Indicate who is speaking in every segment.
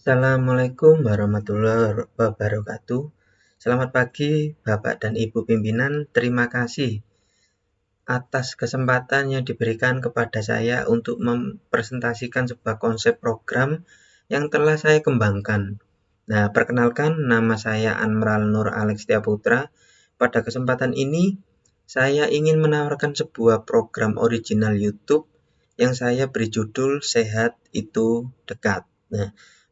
Speaker 1: Assalamualaikum warahmatullahi wabarakatuh. Selamat pagi, Bapak dan Ibu pimpinan. Terima kasih atas kesempatan yang diberikan kepada saya untuk mempresentasikan sebuah konsep program yang telah saya kembangkan. Nah, perkenalkan, nama saya Anmral Nur Alex Putra. Pada kesempatan ini, saya ingin menawarkan sebuah program original YouTube yang saya beri judul Sehat Itu Dekat. Nah,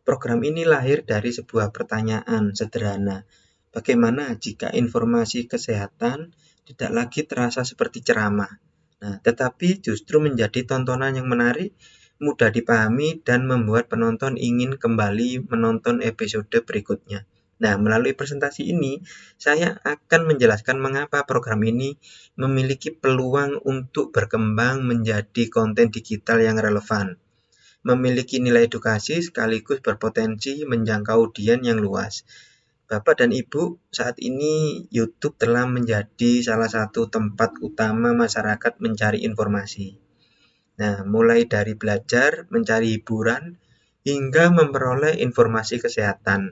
Speaker 1: program ini lahir dari sebuah pertanyaan sederhana. Bagaimana jika informasi kesehatan tidak lagi terasa seperti ceramah, tetapi justru menjadi tontonan yang menarik, mudah dipahami, dan membuat penonton ingin kembali menonton episode berikutnya. Nah, melalui presentasi ini, saya akan menjelaskan mengapa program ini memiliki peluang untuk berkembang menjadi konten digital yang relevan, memiliki nilai edukasi sekaligus berpotensi menjangkau audiens yang luas. Bapak dan Ibu, saat ini YouTube telah menjadi salah satu tempat utama masyarakat mencari informasi. Nah, mulai dari belajar, mencari hiburan, hingga memperoleh informasi kesehatan.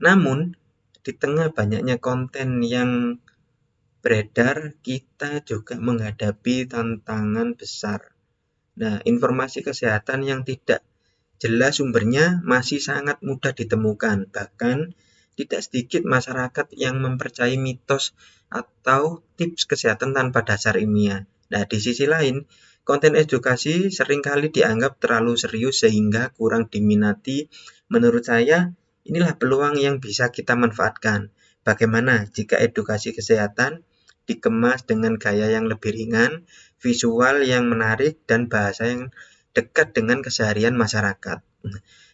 Speaker 1: Namun, di tengah banyaknya konten yang beredar, kita juga menghadapi tantangan besar. Nah, informasi kesehatan yang tidak jelas sumbernya masih sangat mudah ditemukan. Bahkan, tidak sedikit masyarakat yang mempercayai mitos atau tips kesehatan tanpa dasar ilmiah. Nah, di sisi lain, konten edukasi seringkali dianggap terlalu serius sehingga kurang diminati. Menurut saya, inilah peluang yang bisa kita manfaatkan. Bagaimana jika edukasi kesehatan dikemas dengan gaya yang lebih ringan, visual yang menarik, dan bahasa yang dekat dengan keseharian masyarakat.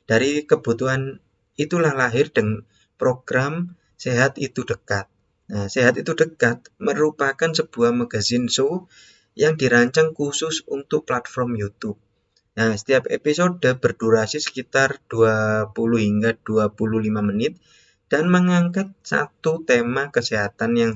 Speaker 1: Dari kebutuhan itulah lahir dengan program Sehat Itu Dekat. Nah, Sehat Itu Dekat merupakan sebuah magazine show yang dirancang khusus untuk platform YouTube. Nah, setiap episode berdurasi sekitar 20 hingga 25 menit dan mengangkat satu tema kesehatan yang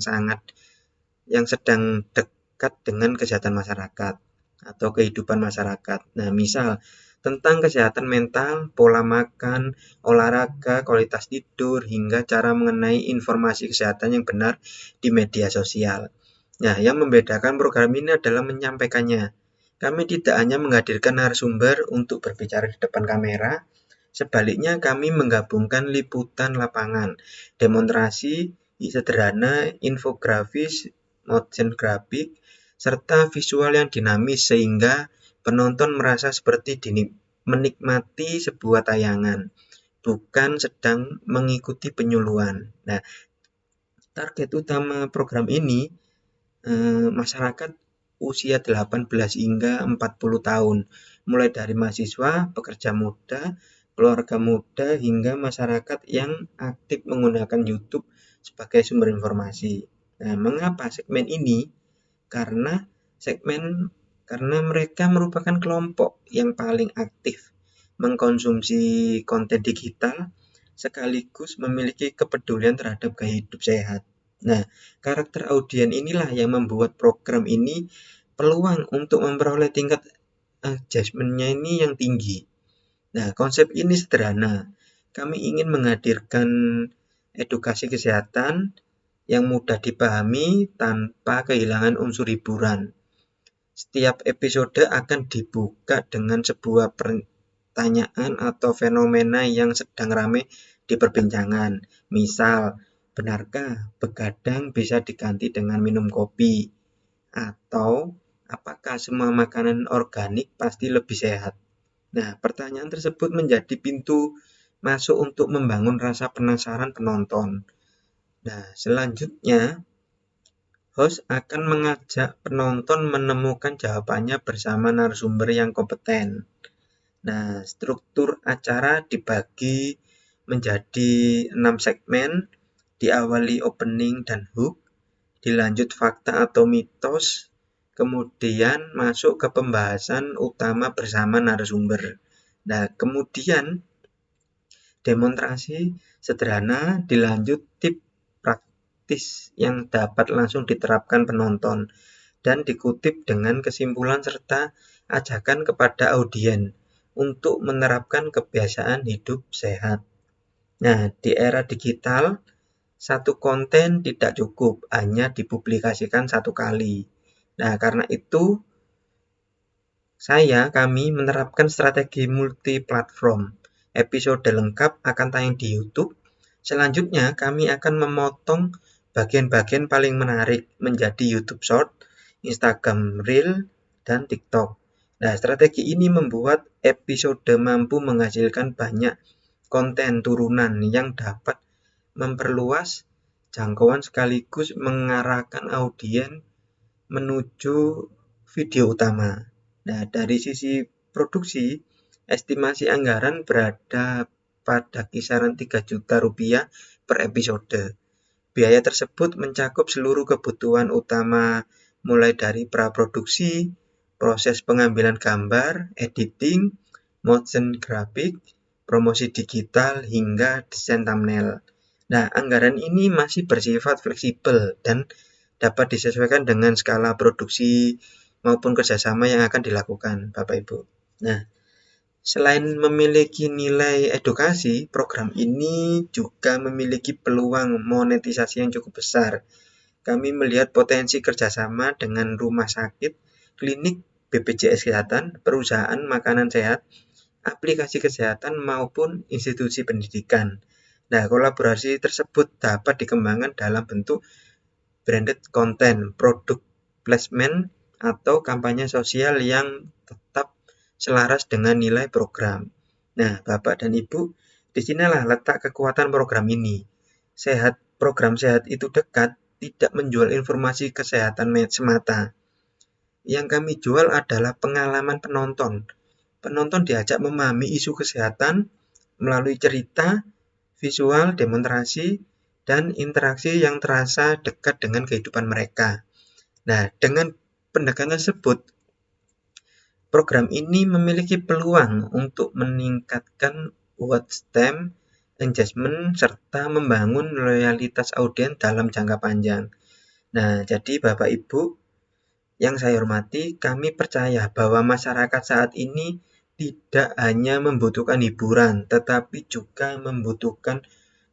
Speaker 1: sedang dekat dengan kesehatan masyarakat atau kehidupan masyarakat. Nah, misal tentang kesehatan mental, pola makan, olahraga, kualitas tidur, hingga cara mengenai informasi kesehatan yang benar di media sosial. Nah, yang membedakan program ini adalah menyampaikannya. Kami tidak hanya menghadirkan narasumber untuk berbicara di depan kamera, sebaliknya kami menggabungkan liputan lapangan, demonstrasi sederhana, infografis, motion grafik, serta visual yang dinamis sehingga penonton merasa seperti menikmati sebuah tayangan, bukan sedang mengikuti penyuluhan. Nah, target utama program ini masyarakat usia 18 hingga 40 tahun, mulai dari mahasiswa, pekerja muda, keluarga muda, hingga masyarakat yang aktif menggunakan YouTube sebagai sumber informasi. Nah, mengapa segmen ini? Karena mereka merupakan kelompok yang paling aktif mengkonsumsi konten digital sekaligus memiliki kepedulian terhadap gaya hidup sehat. Nah, karakter audiens inilah yang membuat program ini peluang untuk memperoleh tingkat engagement-nya ini yang tinggi. Nah, konsep ini sederhana. Kami ingin menghadirkan edukasi kesehatan yang mudah dipahami tanpa kehilangan unsur hiburan. Setiap episode akan dibuka dengan sebuah pertanyaan atau fenomena yang sedang ramai diperbincangan. Misal, benarkah begadang bisa diganti dengan minum kopi? Atau apakah semua makanan organik pasti lebih sehat? Nah, pertanyaan tersebut menjadi pintu masuk untuk membangun rasa penasaran penonton. Nah, selanjutnya, host akan mengajak penonton menemukan jawabannya bersama narasumber yang kompeten. Nah, struktur acara dibagi menjadi 6 segmen, diawali opening dan hook, dilanjut fakta atau mitos, kemudian masuk ke pembahasan utama bersama narasumber. Nah, kemudian demonstrasi sederhana, dilanjut tips praktis yang dapat langsung diterapkan penonton, dan dikutip dengan kesimpulan serta ajakan kepada audiens untuk menerapkan kebiasaan hidup sehat. Nah, di era digital, satu konten tidak cukup, hanya dipublikasikan satu kali. Nah, karena itu kami menerapkan strategi multi-platform. Episode lengkap akan tayang di YouTube. Selanjutnya, kami akan memotong bagian-bagian paling menarik menjadi YouTube Short, Instagram Reel, dan TikTok. Nah, strategi ini membuat episode mampu menghasilkan banyak konten turunan yang dapat memperluas jangkauan sekaligus mengarahkan audiens menuju video utama. Nah, dari sisi produksi, estimasi anggaran berada pada kisaran 3 juta rupiah per episode. Biaya tersebut mencakup seluruh kebutuhan utama mulai dari praproduksi, proses pengambilan gambar, editing, motion graphic, promosi digital, hingga desain thumbnail. Nah, anggaran ini masih bersifat fleksibel dan dapat disesuaikan dengan skala produksi maupun kerjasama yang akan dilakukan, Bapak Ibu. Nah, selain memiliki nilai edukasi, program ini juga memiliki peluang monetisasi yang cukup besar. Kami melihat potensi kerjasama dengan rumah sakit, klinik, BPJS Kesehatan, perusahaan makanan sehat, aplikasi kesehatan, maupun institusi pendidikan. Nah, kolaborasi tersebut dapat dikembangkan dalam bentuk branded content, produk placement, atau kampanye sosial yang tetap selaras dengan nilai program. Nah, Bapak dan Ibu, disinilah letak kekuatan program ini. Program sehat itu dekat, tidak menjual informasi kesehatan semata. Yang kami jual adalah pengalaman penonton. Penonton diajak memahami isu kesehatan melalui cerita, visual, demonstrasi, dan interaksi yang terasa dekat dengan kehidupan mereka. Nah, dengan pendekatan tersebut, program ini memiliki peluang untuk meningkatkan watch time, engagement, serta membangun loyalitas audiens dalam jangka panjang. Nah, jadi Bapak Ibu yang saya hormati, kami percaya bahwa masyarakat saat ini tidak hanya membutuhkan hiburan, tetapi juga membutuhkan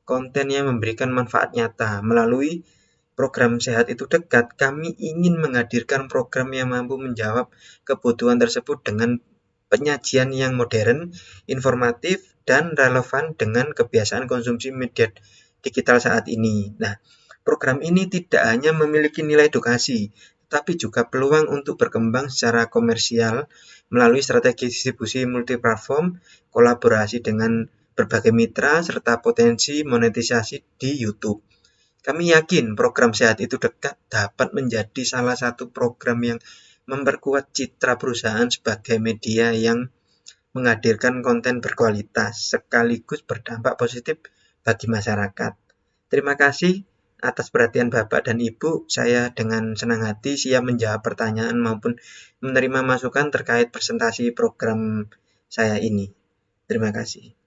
Speaker 1: konten yang memberikan manfaat nyata. Melalui program Sehat Itu Dekat, kami ingin menghadirkan program yang mampu menjawab kebutuhan tersebut dengan penyajian yang modern, informatif, dan relevan dengan kebiasaan konsumsi media digital saat ini. Nah, program ini tidak hanya memiliki nilai edukasi, tetapi juga peluang untuk berkembang secara komersial melalui strategi distribusi multiplatform, kolaborasi dengan berbagai mitra, serta potensi monetisasi di YouTube. Kami yakin program Sehat Itu Dekat dapat menjadi salah satu program yang memperkuat citra perusahaan sebagai media yang menghadirkan konten berkualitas sekaligus berdampak positif bagi masyarakat. Terima kasih atas perhatian Bapak dan Ibu. Saya dengan senang hati siap menjawab pertanyaan maupun menerima masukan terkait presentasi program saya ini. Terima kasih.